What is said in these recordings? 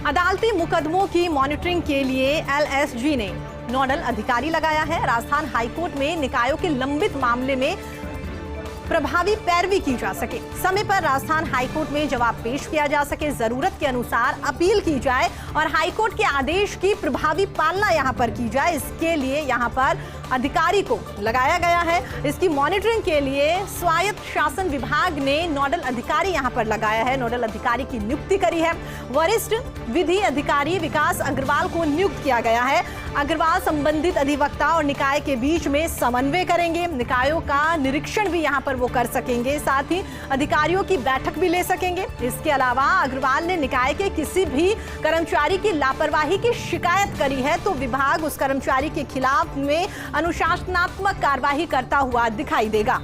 अदालती मुकदमों की मॉनिटरिंग के लिए एलएसजी ने नोडल अधिकारी लगाया है। राजस्थान हाईकोर्ट में निकायों के लंबित मामले में प्रभावी पैरवी की जा सके, समय पर राजस्थान हाईकोर्ट में जवाब पेश किया जा सके, जरूरत के अनुसार अपील की जाए और हाईकोर्ट के आदेश की प्रभावी पालना यहां पर की जाए, इसके लिए यहां पर अधिकारी को लगाया गया है। इसकी मॉनिटरिंग के लिए स्वायत्त शासन विभाग ने नोडल अधिकारी यहां पर लगाया है। नोडल अधिकारी की नियुक्ति करी है। वरिष्ठ विधि अधिकारी विकास अग्रवाल को नियुक्त किया गया है। अग्रवाल संबंधित अधिवक्ता और निकाय के बीच में समन्वय करेंगे, निकायों का निरीक्षण भी यहां पर वो कर सकेंगे, साथ ही अधिकारियों की बैठक भी ले सकेंगे। इसके अलावा अग्रवाल ने निकाय के किसी भी कर्मचारी की लापरवाही की शिकायत करी है तो विभाग उस कर्मचारी के खिलाफ में अनुशासनात्मक कार्रवाई करता हुआ दिखाई देगा।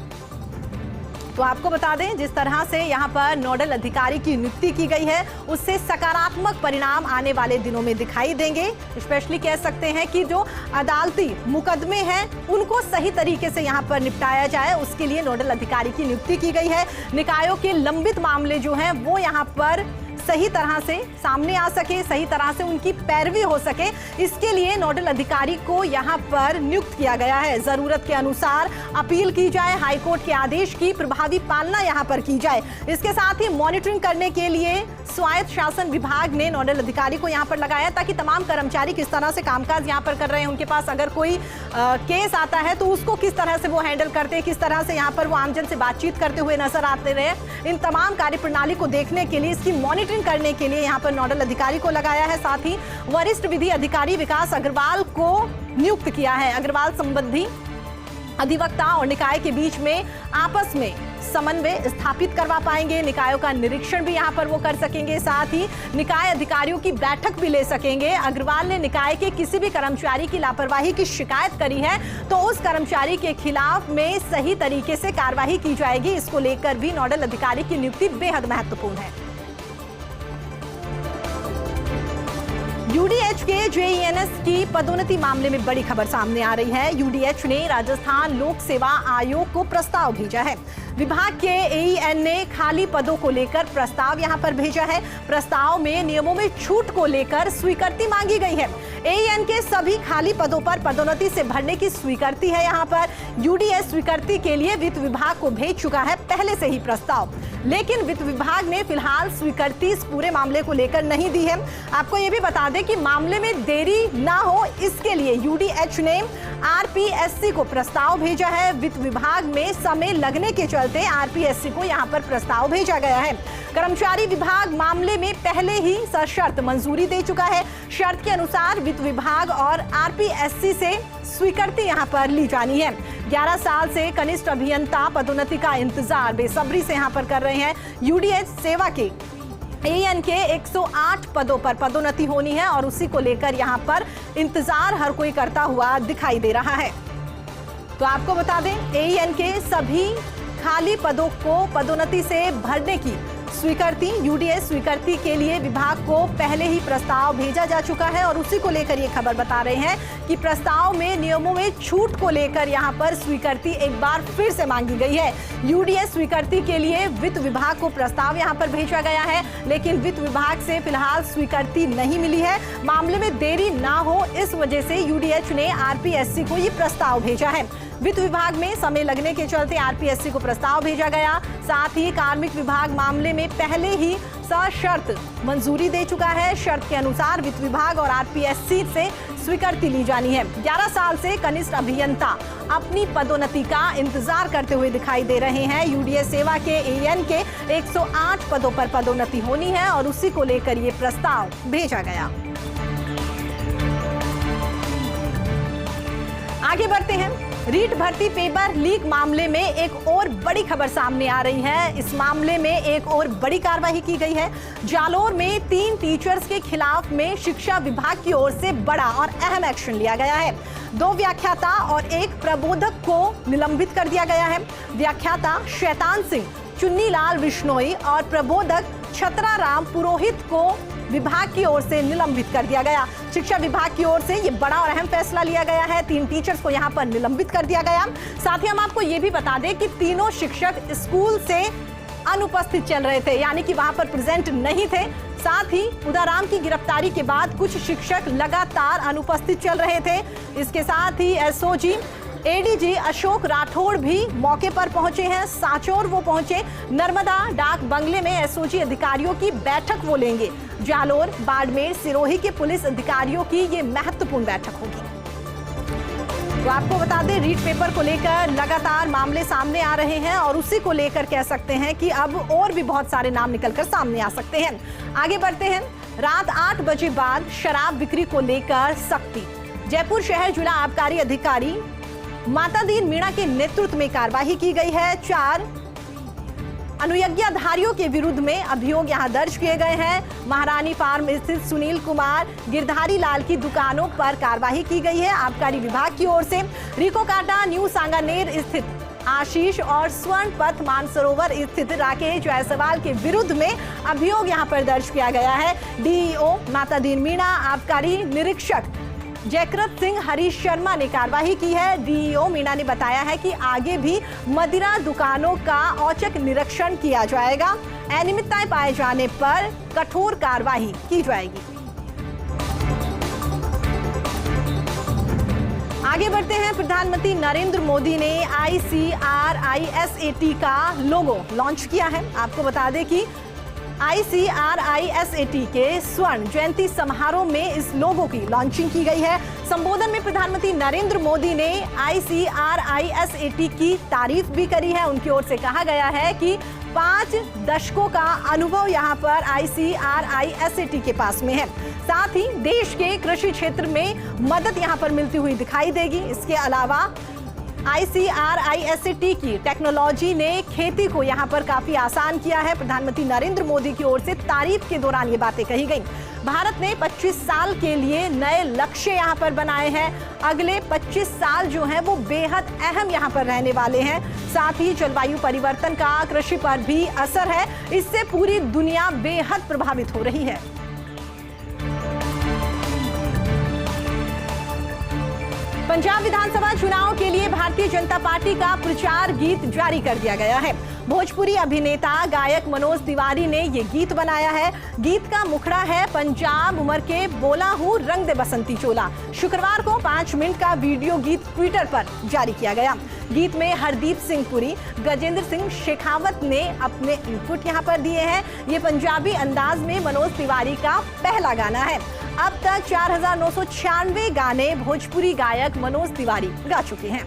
तो आपको बता दें, जिस तरह से यहां पर नोडल अधिकारी की नियुक्ति की गई है उससे सकारात्मक परिणाम आने वाले दिनों में दिखाई देंगे। स्पेशली कह सकते हैं कि जो अदालती मुकदमे हैं उनको सही तरीके से यहां पर निपटाया जाए, उसके लिए नोडल अधिकारी की नियुक्ति की गई है। निकायों के लंबित मामले जो हैं वो यहां पर सही तरह से सामने आ सके, सही तरह से उनकी पैरवी हो सके, इसके लिए नोडल अधिकारी को यहां पर नियुक्त किया गया है। जरूरत के अनुसार अपील की जाए, हाईकोर्ट के आदेश की प्रभावी पालना यहां पर की जाए। इसके साथ ही मॉनिटरिंग करने के लिए स्वायत्त शासन विभाग ने नोडल अधिकारी को यहां पर लगाया ताकि तमाम कर्मचारी किस तरह से कामकाज यहां पर कर रहे हैं, उनके पास अगर कोई केस आता है तो उसको किस तरह से वो हैंडल करते हैं, किस तरह से यहां पर वो आमजन से बातचीत करते हुए नजर आते रहे। इन तमाम कार्यप्रणाली को देखने के लिए, इसकी मॉनिटरिंग करने के लिए यहां पर नोडल अधिकारी को लगाया है। साथ ही वरिष्ठ विधि अधिकारी विकास अग्रवाल को नियुक्त किया है। अग्रवाल संबंधी अधिवक्ता और निकाय के बीच में आपस में समन्वय स्थापित करवा पाएंगे, निकायों का निरीक्षण भी यहां पर वो कर सकेंगे, साथ ही निकाय अधिकारियों की बैठक भी ले सकेंगे। अग्रवाल ने निकाय के किसी भी कर्मचारी की लापरवाही की शिकायत करी है तो उस कर्मचारी के खिलाफ में सही तरीके से कार्रवाई की जाएगी। इसको लेकर भी नोडल अधिकारी की नियुक्ति बेहद महत्वपूर्ण है। यूडीएच के जेईएनएस की पदोन्नति मामले में बड़ी खबर सामने आ रही है। यूडीएच ने राजस्थान लोक सेवा आयोग को प्रस्ताव भेजा है। विभाग के एईएन ने खाली पदों को लेकर प्रस्ताव यहां पर भेजा है। प्रस्ताव में नियमों में छूट को लेकर स्वीकृति मांगी गई है। एईएन के सभी खाली पदों पर पदोन्नति से भरने की स्वीकृति है। यहां पर यूडीएच स्वीकृति के लिए वित्त विभाग को भेज चुका है पहले से ही प्रस्ताव, लेकिन वित्त विभाग ने फिलहाल स्वीकृति इस पूरे मामले को लेकर नहीं दी है। आपको यह भी बता दें कि मामले में देरी ना हो इसके लिए यूडीएच ने आरपीएससी को प्रस्ताव भेजा है। वित्त विभाग में समय लगने के चलते आरपीएससी को यहां पर प्रस्ताव भेजा गया है। कर्मचारी विभाग मामले में पहले ही सशर्त मंजूरी दे चुका है। शर्त के अनुसार वित्त विभाग और आरपीएससी से स्वीकृति यहां पर ली जानी है। 11 साल से कनिष्ठ अभियंता पदोन्नति का इंतजार बेसब्री से यहां पर कर रहे हैं। यूडीएच सेवा के एईएन के 108 पदों पर पदोन्नति होनी है और उसी को लेकर यहां पर इंतजार हर कोई करता हुआ दिखाई दे रहा है। तो आपको बता दें, एईएन के सभी खाली पदों को पदोन्नति से भरने की स्वीकृति, यूडीएच स्वीकृति के लिए विभाग को पहले ही प्रस्ताव भेजा जा चुका है और उसी को लेकर ये खबर बता रहे हैं कि प्रस्ताव में नियमों में छूट को लेकर यहां पर स्वीकृति एक बार फिर से मांगी गई है। यूडीएच स्वीकृति के लिए वित्त विभाग को प्रस्ताव यहां पर भेजा गया है, लेकिन वित्त विभाग से फिलहाल स्वीकृति नहीं मिली है। मामले में देरी ना हो इस वजह से यूडीएच ने आरपीएससी को ये प्रस्ताव भेजा है। वित्त विभाग में समय लगने के चलते आरपीएससी को प्रस्ताव भेजा गया। साथ ही कार्मिक विभाग मामले में पहले ही सशर्त मंजूरी दे चुका है। शर्त के अनुसार वित्त विभाग और आरपीएससी से स्वीकृति ली जानी है। 11 साल से कनिष्ठ अभियंता अपनी पदोन्नति का इंतजार करते हुए दिखाई दे रहे हैं। यूडीएच सेवा के एईएन के 108 पदों पर पदोन्नति होनी है और उसी को लेकर ये प्रस्ताव भेजा गया। आगे बढ़ते हैं। रीट भर्ती पेपर लीक मामले में एक और बड़ी खबर सामने आ रही है। इस मामले में एक और बड़ी कार्रवाई की गई है। जालोर में 3 टीचर्स के खिलाफ में शिक्षा विभाग की ओर से बड़ा और अहम एक्शन लिया गया है। 2 व्याख्याता और 1 प्रबोधक को निलंबित कर दिया गया है। व्याख्याता शैतान सिंह, चुन्नीलाल विश्नोई और प्रबोधक छतराराम पुरोहित को विभाग की ओर से निलंबित कर दिया गया। शिक्षा विभाग की ओर से ये बड़ा और अहम फैसला लिया गया है। 3 टीचर्स को यहां पर निलंबित कर दिया गया। साथ ही हम आपको ये भी बता दें कि तीनों शिक्षक स्कूल से अनुपस्थित चल रहे थे, यानी कि वहां पर प्रेजेंट नहीं थे। साथ ही उदाराम की गिरफ्तारी के बाद कुछ शिक्षक लगातार अनुपस्थित चल रहे थे। इसके साथ ही एसओजी एडीजी अशोक राठौड़ भी मौके पर पहुंचे हैं। सांचौर वो पहुंचे। नर्मदा डाक बंगले में एसओजी अधिकारियों की बैठक वो लेंगे। जालोर, बाड़मेर, सिरोही के पुलिस अधिकारियों की ये महत्वपूर्ण बैठक होगी। तो आपको बता दें, रीट पेपर को लेकर लगातार मामले सामने आ रहे हैं और उसी को लेकर कह सकते हैं कि अब और भी बहुत सारे नाम निकलकर सामने आ सकते हैं। आगे बढ़ते हैं। रात 8 बजे बाद शराब बिक्री को लेकर सख्ती। जयपुर शहर जिला आबकारी अधिकारी माता दीन मीणा के नेतृत्व में कार्रवाई की गई है। 4 अनुज्ञाधारियों के विरुद्ध में अभियोग यहां दर्ज किए गए हैं। महारानी फार्म स्थित सुनील कुमार गिरधारी लाल की दुकानों पर कार्रवाई की गई है आबकारी विभाग की ओर से। रिकोकाटा, न्यू सांगानेर स्थित आशीष और स्वर्ण पथ मानसरोवर स्थित राकेश जायसवाल के विरुद्ध में अभियोग यहां पर दर्ज किया गया है। डीईओ माता दीन मीणा, आबकारी निरीक्षक जयकृत सिंह हरीश शर्मा ने कार्रवाई की है। डीईओ मीणा ने बताया है कि आगे भी मदिरा दुकानों का औचक निरीक्षण किया जाएगा। अनियमितताएं पाए जाने पर कठोर कार्रवाई की जाएगी। आगे बढ़ते हैं। प्रधानमंत्री नरेंद्र मोदी ने ICRISAT का लोगो लॉन्च किया है। आपको बता दें कि ICRISAT के स्वर्ण जयंती समारोह में इस लोगो की लॉन्चिंग की गई है। संबोधन में प्रधानमंत्री नरेंद्र मोदी ने ICRISAT की तारीफ भी करी है। उनकी ओर से कहा गया है कि 5 दशकों का अनुभव यहां पर ICRISAT के पास में है। साथ ही देश के कृषि क्षेत्र में मदद यहां पर मिलती हुई दिखाई देगी। इसके अलावा ICRISAT की टेक्नोलॉजी ने खेती को यहां पर काफी आसान किया है। प्रधानमंत्री नरेंद्र मोदी की ओर से तारीफ के दौरान ये बातें कही गई। भारत ने 25 साल के लिए नए लक्ष्य यहां पर बनाए हैं। अगले 25 साल जो हैं वो बेहद अहम यहां पर रहने वाले हैं। साथ ही जलवायु परिवर्तन का कृषि पर भी असर है। इससे पूरी दुनिया बेहद प्रभावित हो रही है। पंजाब विधानसभा चुनाव के लिए भारतीय जनता पार्टी का प्रचार गीत जारी कर दिया गया है। भोजपुरी अभिनेता गायक मनोज तिवारी ने ये गीत बनाया है। गीत का मुखड़ा है पंजाब उमर के बोला हूँ रंग दे बसंती चोला। शुक्रवार को 5 मिनट का वीडियो गीत ट्विटर पर जारी किया गया। गीत में हरदीप सिंह पुरी, गजेंद्र सिंह शेखावत ने अपने इनपुट यहाँ पर दिए हैं। ये पंजाबी अंदाज में मनोज तिवारी का पहला गाना है। अब तक 4996 गाने भोजपुरी गायक मनोज तिवारी गा चुके हैं।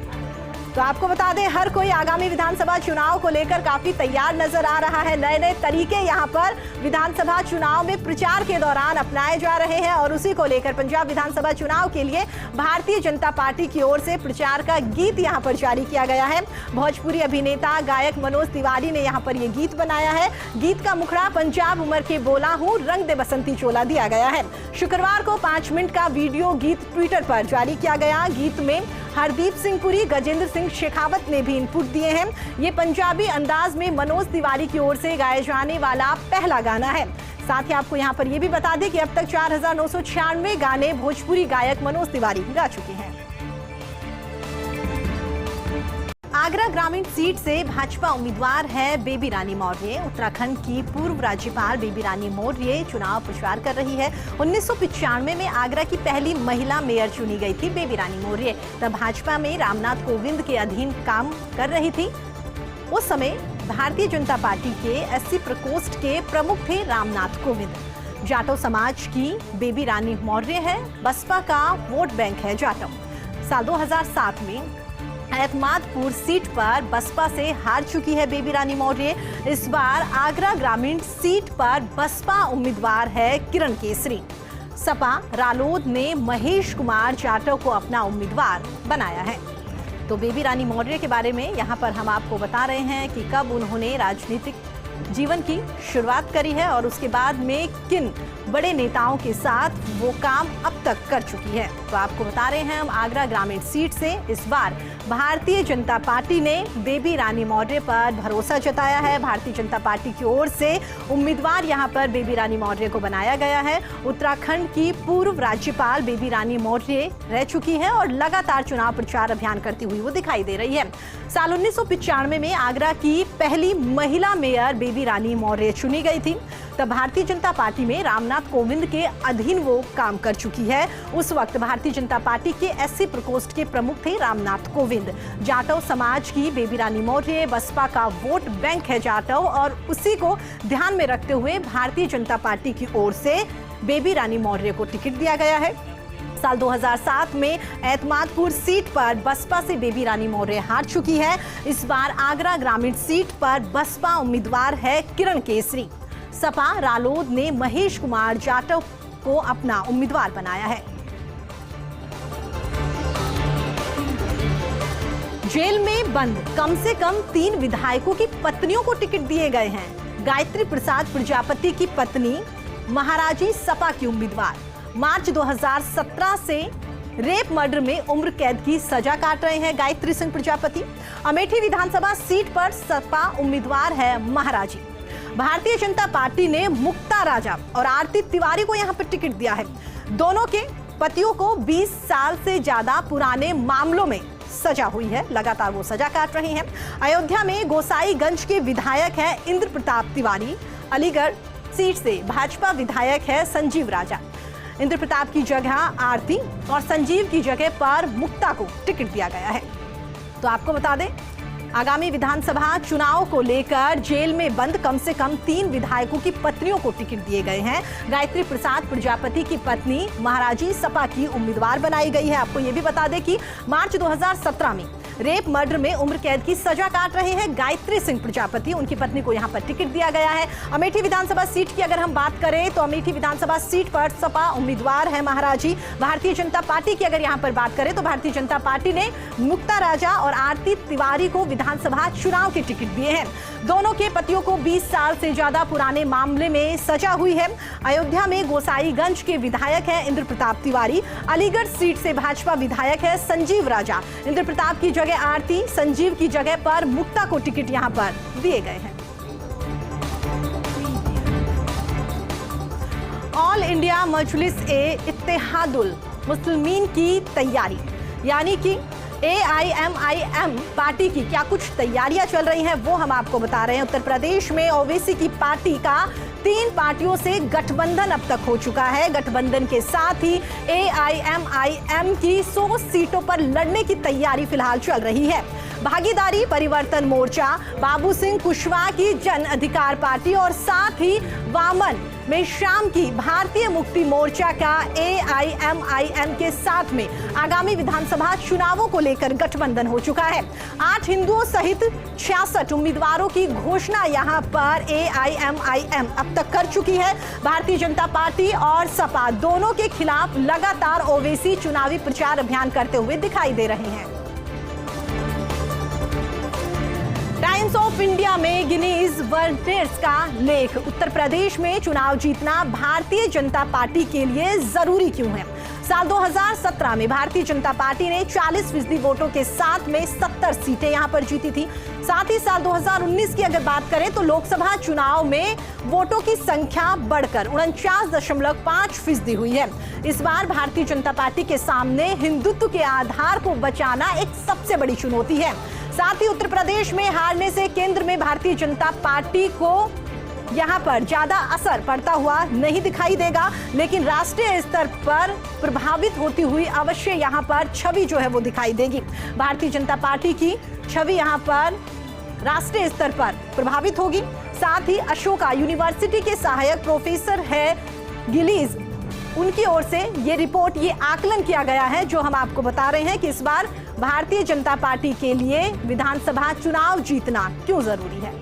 तो आपको बता दें, हर कोई आगामी विधानसभा चुनाव को लेकर काफी तैयार नजर आ रहा है। नए नए तरीके यहां पर विधानसभा चुनाव में प्रचार के दौरान अपनाए जा रहे हैं और उसी को लेकर पंजाब विधानसभा चुनाव के लिए भारतीय जनता पार्टी की ओर से प्रचार का गीत यहां पर जारी किया गया है। भोजपुरी अभिनेता गायक मनोज तिवारी ने यहां पर यह गीत बनाया है। गीत का मुखड़ा पंजाब उमर के बोला हूँ रंग दे बसंती चोला दिया गया है। शुक्रवार को 5 मिनट का वीडियो गीत ट्विटर पर जारी किया गया। गीत में हरदीप सिंह पुरी, गजेंद्र सिंह शेखावत ने भी इनपुट दिए हैं। ये पंजाबी अंदाज में मनोज तिवारी की ओर से गाए जाने वाला पहला गाना है। साथ ही आपको यहां पर यह भी बता दें कि अब तक 4996 गाने भोजपुरी गायक मनोज तिवारी गा चुके हैं। आगरा ग्रामीण सीट से भाजपा उम्मीदवार है बेबी रानी मौर्य। उत्तराखंड की पूर्व राज्यपाल बेबी रानी मौर्य चुनाव प्रचार कर रही है। 1995 में आगरा की पहली महिला मेयर चुनी गई थी बेबी रानी मौर्य। तब भाजपा में रामनाथ कोविंद के अधीन काम कर रही थी। उस समय भारतीय जनता पार्टी के SC प्रकोष्ठ के प्रमुख थे रामनाथ कोविंद। जाटव समाज की बेबी रानी मौर्य है। बसपा का वोट बैंक है जाटव। साल 2007 में एतमादपुर सीट पर बसपा से हार चुकी है बेबी रानी मौर्य। इस बार आगरा ग्रामीण सीट पर बसपा उम्मीदवार है किरण केसरी। सपा रालोद ने महेश कुमार जाटव को अपना उम्मीदवार बनाया है। तो बेबी रानी मौर्य के बारे में यहाँ पर हम आपको बता रहे हैं कि कब उन्होंने राजनीतिक जीवन की शुरुआत करी है और उसके बाद में किन बड़े नेताओं के साथ वो काम अब तक कर चुकी है। तो आपको बता रहे हैं हम आगरा ग्रामीण सीट से इस बार भारतीय जनता पार्टी ने बेबी रानी मौर्य पर भरोसा जताया है। भारतीय जनता पार्टी की ओर से उम्मीदवार यहां पर बेबी रानी मौर्य को बनाया गया है। उत्तराखंड की पूर्व राज्यपाल बेबी रानी मौर्य रह चुकी है और लगातार चुनाव प्रचार अभियान करती हुई वो दिखाई दे रही है। साल 1995 में आगरा की पहली महिला मेयर बेबी रानी मौर्य चुनी गई थी। तब भारतीय जनता पार्टी में रामनाथ कोविंद के अधीन वो काम कर चुकी है। उस वक्त भारतीय जनता पार्टी के SC प्रकोष्ठ के प्रमुख थे रामनाथ कोविंद। जाटव समाज की बेबी रानी मौर्य बसपा का वोट बैंक है जाटव, और उसी को ध्यान में रखते हुए भारतीय जनता पार्टी की ओर से बेबी रानी मौर्य को टिकट दिया गया है। साल 2007 में एतमादपुर सीट पर बसपा से बेबी रानी मौर्य हार चुकी है। इस बार आगरा ग्रामीण सीट पर बसपा उम्मीदवार है किरण केसरी। सपा रालोद ने महेश कुमार जाटव को अपना उम्मीदवार बनाया है। जेल में बंद कम से कम 3 विधायकों की पत्नियों को टिकट दिए गए हैं। गायत्री प्रसाद प्रजापति की पत्नी महाराजी सपा की उम्मीदवार। मार्च 2017 से रेप मर्डर में उम्र कैद की सजा काट रहे हैं गायत्री सिंह प्रजापति। अमेठी विधानसभा सीट पर सपा उम्मीदवार है महाराजी। भारतीय जनता पार्टी ने मुक्ता राजा और आरती तिवारी को यहां पर टिकट दिया है। दोनों के पतियों को 20 साल से ज्यादा पुराने मामलों में सजा हुई है, लगातार वो सजा काट रही हैं। अयोध्या में गोसाईगंज के विधायक हैं इंद्र प्रताप तिवारी। अलीगढ़ सीट से भाजपा विधायक है संजीव राजा। इंद्र प्रताप की जगह आरती और संजीव की जगह पर मुक्ता को टिकट दिया गया है। तो आपको बता दें, आगामी विधानसभा चुनाव को लेकर जेल में बंद कम से कम 3 विधायकों की पत्नियों को टिकट दिए गए हैं। गायत्री प्रसाद प्रजापति की पत्नी महाराजी सपा की उम्मीदवार बनाई गई है। आपको यह भी बता दें कि मार्च 2017 में रेप मर्डर में उम्र कैद की सजा काट रहे हैं गायत्री सिंह प्रजापति। उनकी पत्नी को यहां पर टिकट दिया गया है। अमेठी विधानसभा सीट की अगर हम बात करें तो अमेठी विधानसभा सीट पर सपा उम्मीदवार है महाराजी। भारतीय जनता पार्टी की अगर यहां पर बात करें तो भारतीय जनता पार्टी ने मुक्ता राजा और आरती तिवारी को विधानसभा चुनाव के टिकट दिए हैं। दोनों के पतियों को 20 साल से ज्यादा पुराने मामले में सजा हुई है। अयोध्या में गोसाईगंज के विधायक है इंद्र प्रताप तिवारी। अलीगढ़ सीट से भाजपा विधायक है संजीव राजा। इंद्र प्रताप की जगह आरती, संजीव की जगह पर मुक्ता को टिकट यहां पर दिए गए हैं। ऑल इंडिया मजलिस-ए-इत्तेहादुल मुस्लिमीन की तैयारी, यानी कि AIMIM पार्टी की क्या कुछ तैयारियां चल रही हैं वो हम आपको बता रहे हैं। उत्तर प्रदेश में ओवैसी की पार्टी का 3 पार्टियों से गठबंधन अब तक हो चुका है। गठबंधन के साथ ही AIMIM की 100 सीटों पर लड़ने की तैयारी फिलहाल चल रही है। भागीदारी परिवर्तन मोर्चा, बाबू सिंह कुशवाहा की जन अधिकार पार्टी और साथ ही वामन में शाम की भारतीय मुक्ति मोर्चा का AIMIM के साथ में आगामी विधानसभा चुनावों को लेकर गठबंधन हो चुका है। 8 हिंदुओं सहित 66 उम्मीदवारों की घोषणा यहां पर AIMIM अब तक कर चुकी है। भारतीय जनता पार्टी और सपा दोनों के खिलाफ लगातार ओवैसी चुनावी प्रचार अभियान करते हुए दिखाई दे रहे हैं। टाइम्स ऑफ इंडिया में गिनीज वर्ल्ड का लेख, उत्तर प्रदेश में चुनाव जीतना भारतीय जनता पार्टी के लिए जरूरी क्यों है। साल 2017 में भारतीय जनता पार्टी ने 40% वोटों के साथ में 70 सीटें यहां पर जीती थी। साथ ही साल 2019 की अगर बात करें तो लोकसभा चुनाव में वोटों की संख्या बढ़कर 49.5% हुई है। इस बार भारतीय जनता पार्टी के सामने हिंदुत्व के आधार को बचाना एक सबसे बड़ी चुनौती है। साथ ही उत्तर प्रदेश में हारने से केंद्र में भारतीय जनता पार्टी को यहां पर ज्यादा असर पड़ता हुआ नहीं दिखाई देगा, लेकिन राष्ट्रीय स्तर पर प्रभावित होती हुई अवश्य यहां पर छवि जो है वो दिखाई देगी। भारतीय जनता पार्टी की छवि यहां पर राष्ट्रीय स्तर पर प्रभावित होगी। साथ ही अशोका यूनिवर्सिटी के सहायक प्रोफेसर है गिलीज, उनकी ओर से ये रिपोर्ट, ये आकलन किया गया है जो हम आपको बता रहे हैं कि इस बार भारतीय जनता पार्टी के लिए विधानसभा चुनाव जीतना क्यों जरूरी है।